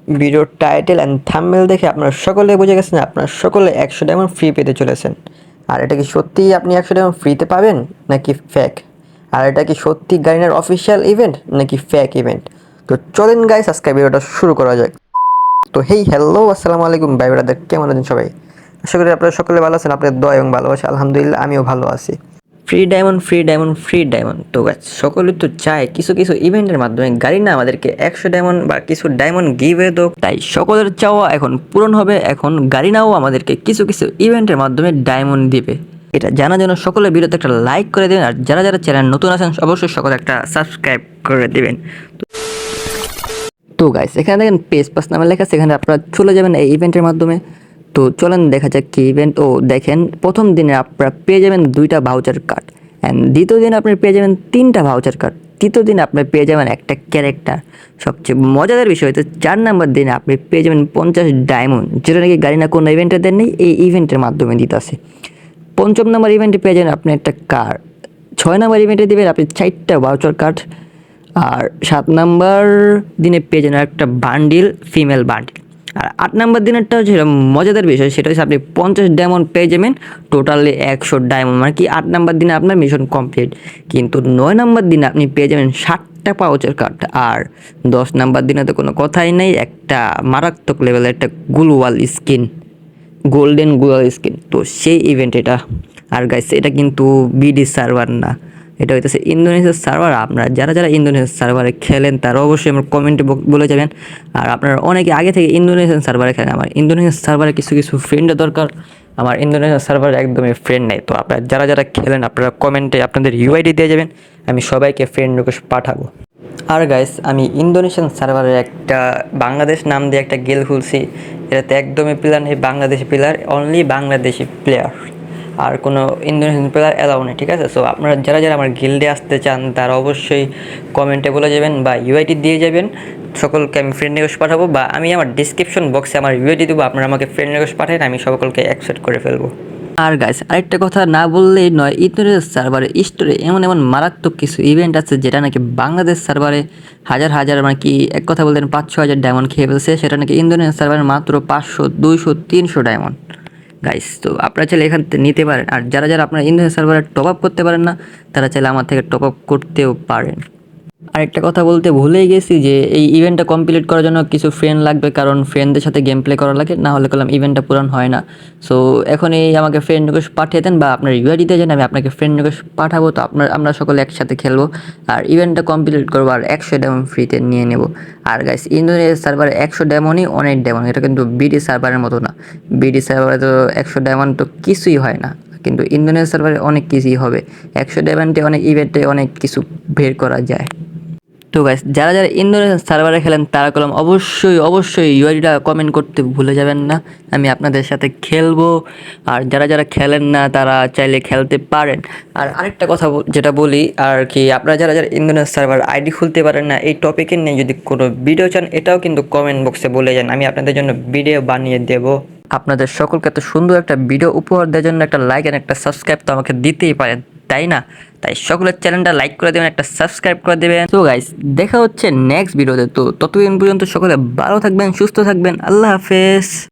ভিডিওর title and thumbnail দেখে আপনারা সকলে বুঝে গেছেন আপনারা সকলে 100 ডায়মন্ড ফ্রি পেতে চলেছেন। আর এটা কি সত্যিই আপনি 100 ডায়মন্ড ফ্রিতে পাবেন নাকি ফেক? আর এটা কি সত্যি গারিনার অফিসিয়াল ইভেন্ট নাকি ফেক ইভেন্ট? তো চলেন গাইস আজকে ভিডিওটা শুরু করা যাক। তো হ্যালো আসসালামু আলাইকুম ভাই ব্রাদার, কেমন আছেন সবাই? আশা করি আপনারা সকলে ভালো আছেন। আপনাদের দোয়া এবং ভালোবাসা আলহামদুলিল্লাহ আমিও ভালো আছি। Free diamond free diamond free diamond, তো গাইস সকলে তো চায় কিছু কিছু ইভেন্টের মাধ্যমে গারিনা আমাদেরকে 100 ডায়মন্ড বা কিছু ডায়মন্ড গিভওয়ে দোক। তাই সকলের চাওয়া এখন পূরণ হবে। এখন গারিনাও আমাদেরকে কিছু কিছু ইভেন্টের মাধ্যমে ডায়মন্ড দিবে। এটা জানার জন্য সকলের ভিডিওতে একটা লাইক করে দেবেন, আর যারা যারা চ্যানেল নতুন আছেন অবশ্যই সকলে একটা সাবস্ক্রাইব করে দেবেন। তো গাইস এখানে দেখেন পেজ পাস নামে লেখা আছে, এখানে আপনারা চলে যাবেন এই ইভেন্টের মাধ্যমে। তো চলেন দেখা যাক কি ইভেন্ট। ও দেখেন প্রথম দিনে আপনারা পেয়ে যাবেন 2টা ভাউচার কার্ড, অ্যান্ড দ্বিতীয় দিনে আপনি পেয়ে যাবেন 3টা ভাউচার কার্ড, তৃতীয় দিনে আপনি পেয়ে যাবেন একটা ক্যারেক্টার। সবচেয়ে মজাদার বিষয় হচ্ছে 4 নম্বর দিনে আপনি পেয়ে যাবেন 50 ডায়মন্ড, যেটা নাকি গারিনা কোনো ইভেন্টে দেন নেই, এই ইভেন্টের মাধ্যমে দিতেছে। 5ম নম্বর ইভেন্টে পেয়ে যাবেন আপনি একটা কার্ড, 6 নম্বর ইভেন্টে দেবেন আপনি 4টা ভাউচার কার্ড, আর 7 নাম্বার দিনে পেয়ে যাবেন একটা বান্ডিল, ফিমেল বান্ডিল। আর 8 নাম্বার দিনেরটা হচ্ছে মজাদার বিষয়, সেটা হচ্ছে আপনি 50 ডায়মন্ড পেয়ে যাবেন, টোটালি 100 ডায়মন্ড, মানে কি 8 নাম্বার দিনে আপনার মিশন কমপ্লিট। কিন্তু 9 নাম্বার দিনে আপনি পেয়ে যাবেন 60টা পাউচের কার্ড, আর 10 নাম্বার দিনে তো কোনো কথাই নেই, একটা মারাত্মক লেভেলের একটা গ্লোয়াল স্কিন, গোল্ডেন গ্লোয়াল স্কিন। তো সেই ইভেন্ট এটা। আর গাইস এটা কিন্তু বিডি সার্ভার না, এটা হইতেছে ইন্দোনেশিয়ার সার্ভার। আপনারা যারা যারা ইন্দোনেশিয়ার সার্ভারে খেলেন তারা অবশ্যই আমার কমেন্টে বলে যাবেন। আর আপনারা অনেকে আগে থেকে ইন্দোনেশিয়ান সার্ভারে খেলেন, আমার ইন্দোনেশিয়ার সার্ভারে কিছু কিছু ফ্রেন্ডের দরকার, আমার ইন্দোনেশিয়ার সার্ভারে একদমই ফ্রেন্ড নেই। তো আপনারা যারা যারা খেলেন আপনারা কমেন্টে আপনাদের ইউআইডি দিয়ে যাবেন, আমি সবাইকে ফ্রেন্ড রিকোয়েস্ট পাঠাবো। আর গাইস আমি ইন্দোনেশিয়ান সার্ভারের একটা বাংলাদেশ নাম দিয়ে একটা গিল্ড খুলছি, এটাতে একদমই প্লেয়ার নেই, Bangladeshi player, only Bangladeshi player, আর কোনো ইন্দোনেশিয়ান প্লেয়ার অ্যালাউ নেই, ঠিক আছে? সো আপনারা যারা যারা আমার গিল্ডে আসতে চান তারা অবশ্যই কমেন্টে বলে যাবেন বা ইউআইডি দিয়ে যাবেন, সকলকে আমি ফ্রেন্ড রিকোয়েস্ট পাঠাবো, বা আমি আমার ডিসক্রিপশন বক্সে আমার ইউআইডি দেবো, আপনারা আমাকে ফ্রেন্ড রিকোয়েস্ট পাঠান, আমি সকলকে অ্যাকসেপ্ট করে ফেলবো। আর গাইস আরেকটা কথা না বললেই নয়, ইন্দোনেশিয়ার সার্ভারে স্টোরে এমন এমন মারাত্মক কিছু ইভেন্ট আছে যেটা নাকি বাংলাদেশ সার্ভারে হাজার হাজার, মানে কি এক কথা বলতেন 5-6 হাজার ডায়মন্ড খেয়ে ফেলছে, সেটা নাকি ইন্দোনেশিয়ার সার্ভারে মাত্র 500, 200, 300 ডায়মন্ড। গাইস তো আপনারা চাইলে এখান থেকে নিতে পারেন। আর যারা যারা আপনারা ইন্দোনেশিয়ার সার্ভারে টপ আপ করতে পারেন না তারা চাইলে আমার থেকে টপ আপ করতেও পারেন। আরেকটা কথা বলতে ভুলেই গেছি যে এই ইভেন্টটা কমপ্লিট করার জন্য কিছু ফ্রেন্ড লাগবে, কারণ ফ্রেন্ডদের সাথে গেম প্লে করা লাগে, না হলে করলাম ইভেন্টটা পূরণ হয় না। সো এখনই আমাকে ফ্রেন্ড রিকোয়েস্ট পাঠিয়ে দেন বা আপনার ইউআইডি দিয়ে যান, আমি আপনাকে ফ্রেন্ড রিকোয়েস্ট পাঠাবো। তো আমরা সকলে একসাথে খেলবো আর ইভেন্টটা কমপ্লিট করবো, আর 100 ডায়মন্ড ফ্রিতে নিয়ে নেব। আর গাইস ইন্দোনেশিয়ার সার্ভারে 100 ডায়মন্ডই অনেক ডায়মন্ড, এটা কিন্তু বিডি সার্ভারের মতো না। বিডি সার্ভারে তো 100 ডায়মন্ড তো কিছুই হয় না, কিন্তু ইন্দোনেশিয়ার সার্ভারে অনেক কিছুই হবে। 100 ডায়মন্ডে অনেক ইভেন্টে অনেক কিছু বের করা যায়। তো গাইস যারা যারা ইন্দোনেশিয়ান সার্ভারে খেলেন তারা কলম অবশ্যই অবশ্যই ইউআইডিটা কমেন্ট করতে ভুলে যাবেন না, আমি আপনাদের সাথে খেলবো। আর যারা যারা খেলেন না তারা চাইলে খেলতে পারেন। আর আরেকটা কথা যেটা বলি আর কি, আপনারা যারা যারা ইন্দোনেশিয়ান সার্ভার আইডি খুলতে পারেন না, এই টপিকে নিয়ে যদি কোনো ভিডিও চান এটাও কিন্তু কমেন্ট বক্সে বলে যান, আমি আপনাদের জন্য ভিডিও বানিয়ে দেবো। আপনাদের সকলকে এত সুন্দর একটা ভিডিও উপহার দেওয়ার জন্য একটা লাইক আর একটা সাবস্ক্রাইব তো আমাকে দিতেই পারেন, তাই না? তাই সকলের চ্যানেলটা লাইক করে দেবেন, একটা সাবস্ক্রাইব করে দেবেন। তো গাইস দেখা হচ্ছে নেক্সট ভিডিওতে। তো ততদিন পর্যন্ত সকলে ভালো থাকবেন, সুস্থ থাকবেন, আল্লাহ হাফেজ।